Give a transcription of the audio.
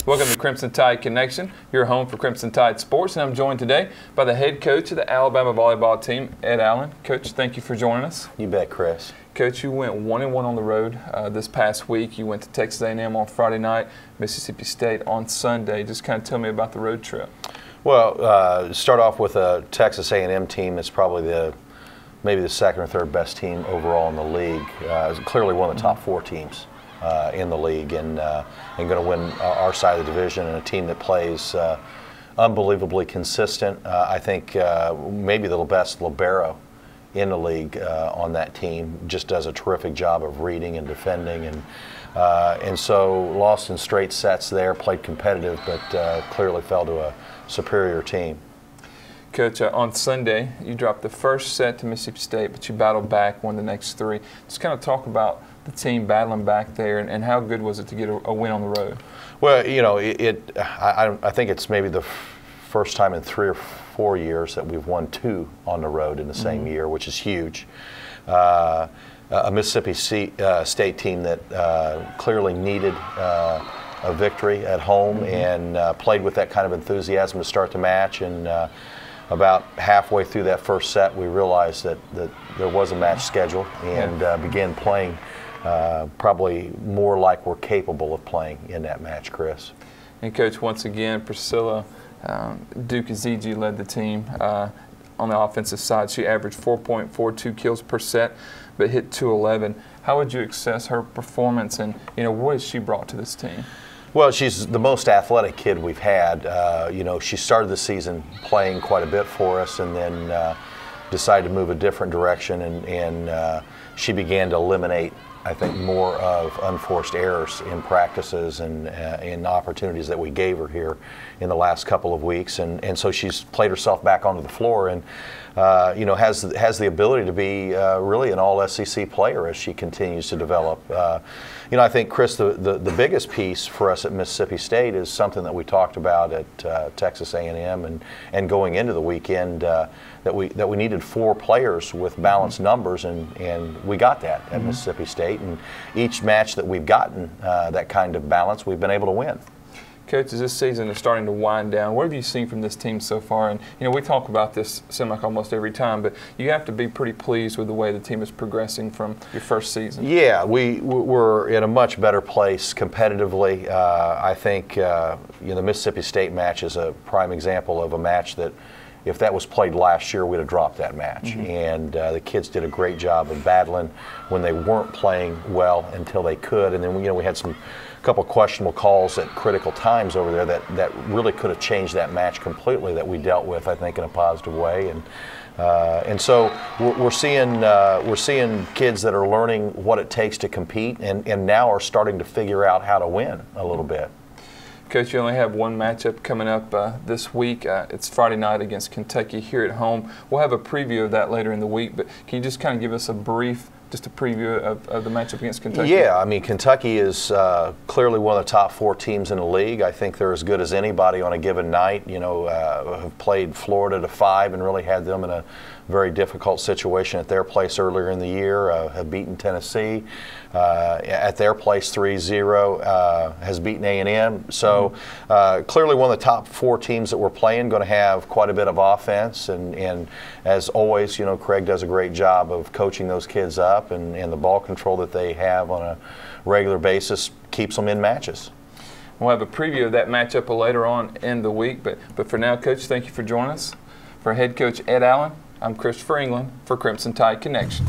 Welcome to Crimson Tide Connection, your home for Crimson Tide sports, and I'm joined today by the head coach of the Alabama volleyball team, Ed Allen. Coach, thank you for joining us. You bet, Chris. Coach, you went 1-1 on the road this past week. You went to Texas A&M on Friday night, Mississippi State on Sunday. Just kind of tell me about the road trip. Well, start off with a Texas A&M team that's probably maybe the second or third best team overall in the league. It's clearly one of the top four teams in the league, and going to win our side of the division, and a team that plays unbelievably consistent. I think maybe the best libero in the league on that team. Just does a terrific job of reading and defending, and so lost in straight sets there, played competitive, but clearly fell to a superior team. Coach, on Sunday, you dropped the first set to Mississippi State, but you battled back, won the next three. Just kind of talk about the team battling back there, and how good was it to get a win on the road? Well, you know, I think it's maybe the first time in 3 or 4 years that we've won two on the road in the same year, which is huge. A Mississippi State team that clearly needed a victory at home, and played with that kind of enthusiasm to start the match. And about halfway through that first set, we realized that there was a match scheduled, and began playing probably more like we're capable of playing in that match, Chris. And Coach, once again, Priscilla Duke Azigi led the team on the offensive side. She averaged 4.42 kills per set, but hit 211. How would you assess her performance, and what has she brought to this team? Well, she's the most athletic kid we've had. She started the season playing quite a bit for us, and then decided to move a different direction, and she began to eliminate, I think, more of unforced errors in practices and in opportunities that we gave her here in the last couple of weeks, and so she's played herself back onto the floor, and has the ability to be really an all-SEC player as she continues to develop. I think, Chris, the biggest piece for us at Mississippi State is something that we talked about at Texas A&M and going into the weekend, that we needed 4 players with balanced numbers, and we got that at Mississippi State. And each match that we've gotten that kind of balance, we've been able to win. Coach, as this season is starting to wind down, what have you seen from this team so far? And we talk about this, seem like almost every time, but you have to be pretty pleased with the way the team is progressing from your first season. Yeah, we're in a much better place competitively. I think the Mississippi State match is a prime example of a match that, if that was played last year, we'd have dropped that match. And the kids did a great job of battling when they weren't playing well until they could. And then we had a couple questionable calls at critical times over there that really could have changed that match completely, that we dealt with, I think, in a positive way. And so we're seeing kids that are learning what it takes to compete, and now are starting to figure out how to win a little bit. Coach, you only have one matchup coming up this week. It's Friday night against Kentucky here at home. We'll have a preview of that later in the week, but can you just kind of give us a preview of the matchup against Kentucky? Yeah, I mean, Kentucky is clearly one of the top 4 teams in the league. I think they're as good as anybody on a given night. Have played Florida to 5 and really had them in a very difficult situation at their place earlier in the year. Have beaten Tennessee at their place 3-0. Has beaten A&M. So clearly one of the top 4 teams that we're playing, going to have quite a bit of offense. And as always, Craig does a great job of coaching those kids up, and the ball control that they have on a regular basis keeps them in matches. We'll have a preview of that matchup later on in the week. But for now, Coach, thank you for joining us. For head coach Ed Allen, I'm Christopher England for Crimson Tide Connection.